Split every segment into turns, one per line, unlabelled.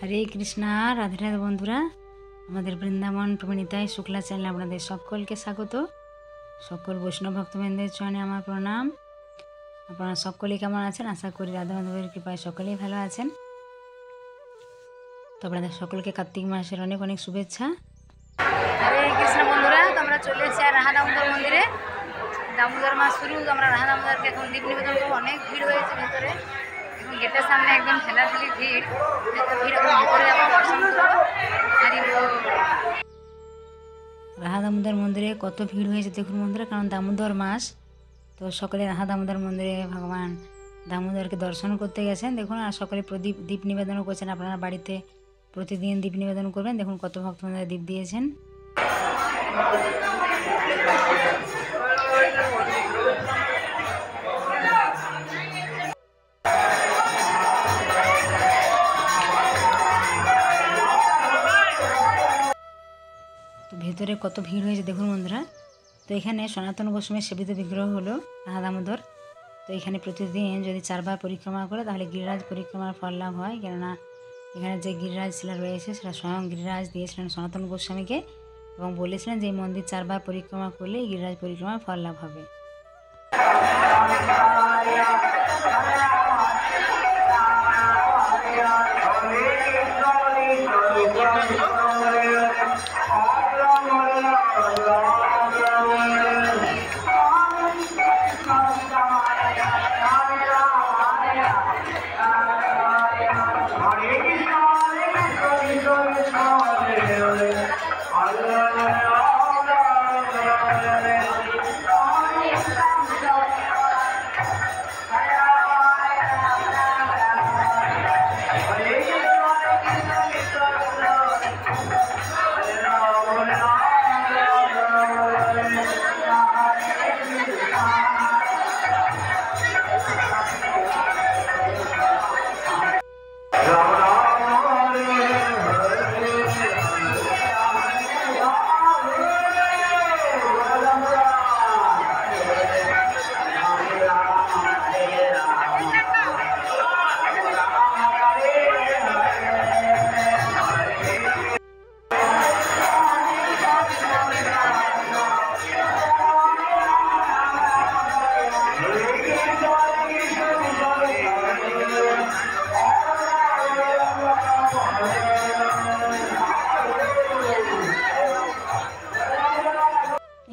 হরে কৃষ্ণা, রাধে রাধে বন্ধুরা। আমাদের বৃন্দাবন প্রবণিতায় শুক্লা চ্যানেলে আপনাদের সকলকে স্বাগত। সকল বৈষ্ণব ভক্তবৃন্দের চরণে আমার প্রণাম। আপনারা সকলেই কেমন আছেন? আশা করি রাধা মাধবের কৃপায় সকলেই ভালো আছেন। তো আপনাদের সকলকে কার্তিক মাসের অনেক অনেক শুভেচ্ছা। হরে কৃষ্ণ বন্ধুরা, তো আমরা চলে এসেছি রাধা দামোদর মন্দিরে। দামোদর মাস শুরু, আমরা রাধা দামোদরকে এখন দীপ নিবেদন করবো। অনেক ভিড় হয়েছে ভেতরে, এবং গেটের সামনে একদম ঠেলাঠেলি ভিড়। এত ভিড়, এখন ভেতরে যাবো, দর্শন করবো। রাধা দামোদর মন্দিরে কত ভিড় হয়েছে দেখুন বন্ধুরা, কারণ দামোদর মাস। তো সকলে রাধা দামোদর মন্দিরে ভগবান দামোদরকে দর্শন করতে গেছেন দেখুন। আর সকলে দীপ নিবেদনও করছেন। আপনারা বাড়িতে প্রতিদিন দীপ নিবেদন করবেন। দেখুন কত ভক্তবৃন্দরা দীপ দিয়েছেন। ভেতরে কত ভিড় হয়েছে দেখুন বন্ধুরা। তো এখানে সনাতন গোস্বামীর সেবিত বিগ্রহ হলো রাধা দামোদর। তো এখানে প্রতিদিন যদি 4 বার পরিক্রমা করে তাহলে গিরিরাজ পরিক্রমার ফল লাভ হয়। কেননা এখানে যে গিরিরাজ শিলা রয়েছে সেটা স্বয়ং গিরিরাজ দিয়েছিলেন সনাতন গোস্বামীকে, এবং বলেছিলেন যে এই মন্দির 4 বার পরিক্রমা করলে গিরিরাজ পরিক্রমার ফল লাভ হবে।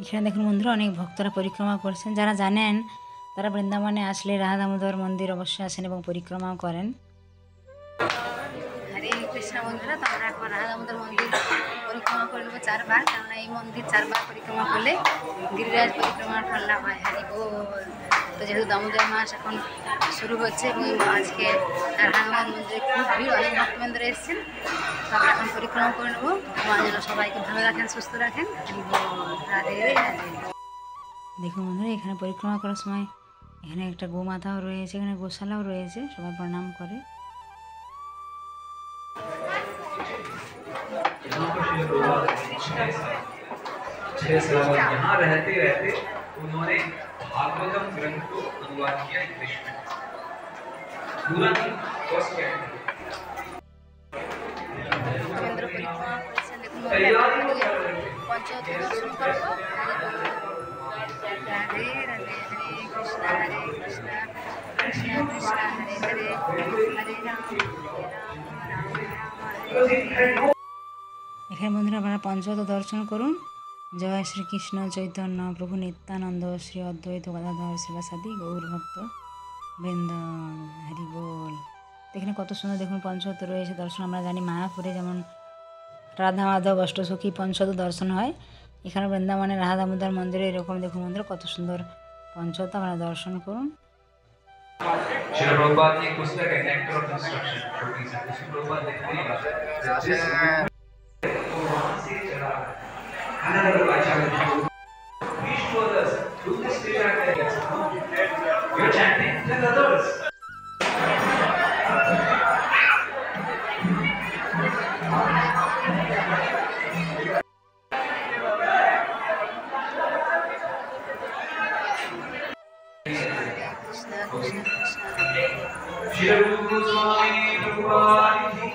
এখানে দেখুন বন্ধুরা, অনেক ভক্তরা পরিক্রমা করছেন। যারা জানেন তারা বৃন্দাবনে আসলে রাধা দামোদর মন্দির অবশ্যই আসেন এবং পরিক্রমাও করেন। হরে কৃষ্ণ বন্ধুরা, তো আমরা এখন রাধা দামোদর মন্দির পরিক্রমা করে নেবো 4 বার। কেননা এই মন্দির 4 বার পরিক্রমা করলে গিরিরাজ পরিক্রমার ফল লাভ হয়। হরি বল। তো যেহেতু দামোদর মাস এখন শুরু হচ্ছে এবং আজকে রাধা দামোদর মন্দিরে খুব ভিড়, অনেক ভক্তবৃন্দরা এসেছেন। তো আমরা এখন পরিক্রমা করে নেবো। ভগবান যেন সবাইকে ভালো রাখেন, সুস্থ রাখেন। হরি বল। রাধে রাধে। দেখুন বন্ধুরা, এখানে পরিক্রমা করার সময় এখানে একটা গোমাতাও রয়েছে, এখানে গোশালাও রয়েছে, সবাই প্রণাম করে।
यहाँ रहते रहते उन्होंने भागवतम ग्रंथ को अनुवाद किया इंग्लिश में। पूरा नहीं, फर्स्ट
এখানে বন্ধুরা আপনারা পঞ্চত দর্শন করুন। জয় শ্রীকৃষ্ণ চৈতন্য প্রভু নিত্যানন্দ শ্রী অদ্বৈত গদাধর শিবাসাদি গৌর ভক্ত বৃন্দ, হরি বল। এখানে কত সুন্দর দেখুন পঞ্চত রয়েছে দর্শন। আমরা জানি মায়াপুরে যেমন রাধা মাধব অষ্টসখী পঞ্চত দর্শন হয়, এখানে বৃন্দাবনে রাধা দামোদর মন্দিরে এরকম দেখুন বন্ধুরা কত সুন্দর পঞ্চত আপনারা দর্শন করুন।
श्रील प्रभुपाद की एक पुस्तक है नेक्टर ऑफ इंस्ट्रक्शन, छोटी सी। उसमें प्रभुपाद लिखते हैं जिस वहां से चला अलग अलग आचार्य preach to others through this spirit that gets you're chanting with others. Shri रूप गोस्वामी प्रभुपाद की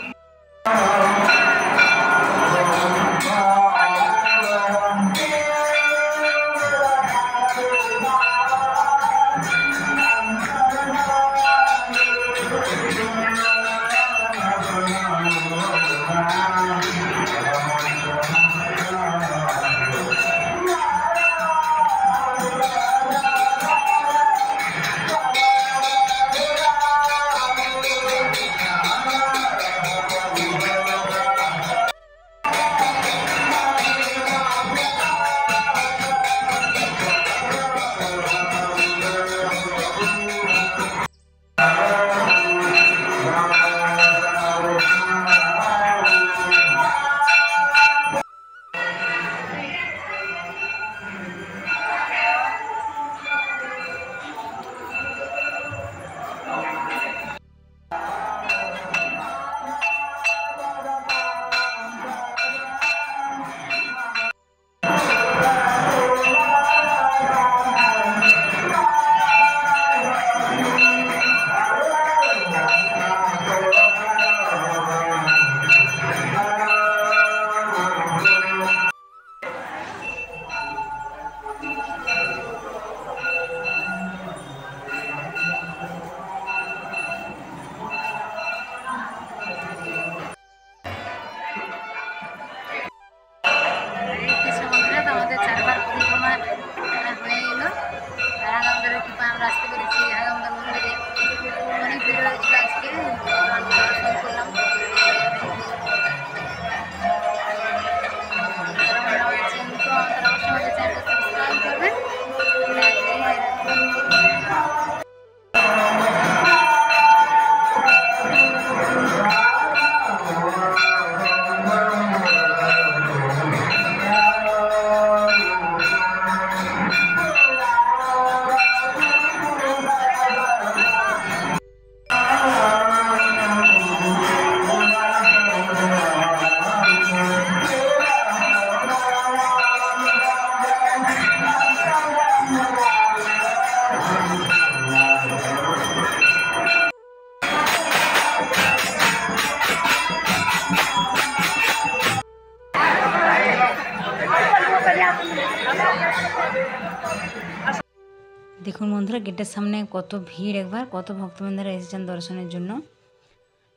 দেখুন বন্ধুরা, গেটের সামনে কত ভিড়, একবার কত ভক্তবৃন্দরা এসেছেন দর্শনের জন্য।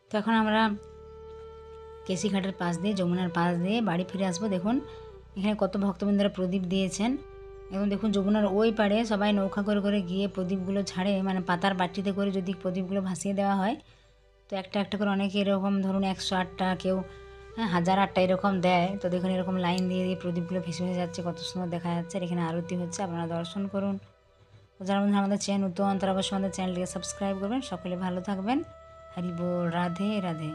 তো এখন আমরা কেশিঘাটের পাশ দিয়ে, যমুনার পাশ দিয়ে বাড়ি ফিরে আসবো। দেখুন এখানে কত ভক্তবৃন্দরা প্রদীপ দিয়েছেন। এবং দেখুন যমুনার ওই পাড়ে সবাই নৌকা করে করে গিয়ে প্রদীপগুলো ছাড়ে, মানে পাতার বাটিতে করে যদি প্রদীপগুলো ভাসিয়ে দেওয়া হয়, তো একটা একটা করে অনেকে এরকম ধরুন 108টা, কেউ 1008টা এরকম দেয়। তো দেখুন এরকম লাইন দিয়ে দিয়ে প্রদীপগুলো ভেসে ভেসে যাচ্ছে, কত সুন্দর দেখা যাচ্ছে। আর এখানে আরতি হচ্ছে, আপনারা দর্শন করুন। তো যারা বন্ধুরা আমাদের চ্যানেল নতুন, তারা অবশ্যই আমাদের চ্যানেলটিকে সাবস্ক্রাইব করবেন। সকলে ভালো থাকবেন। হরি বল, রাধে রাধে।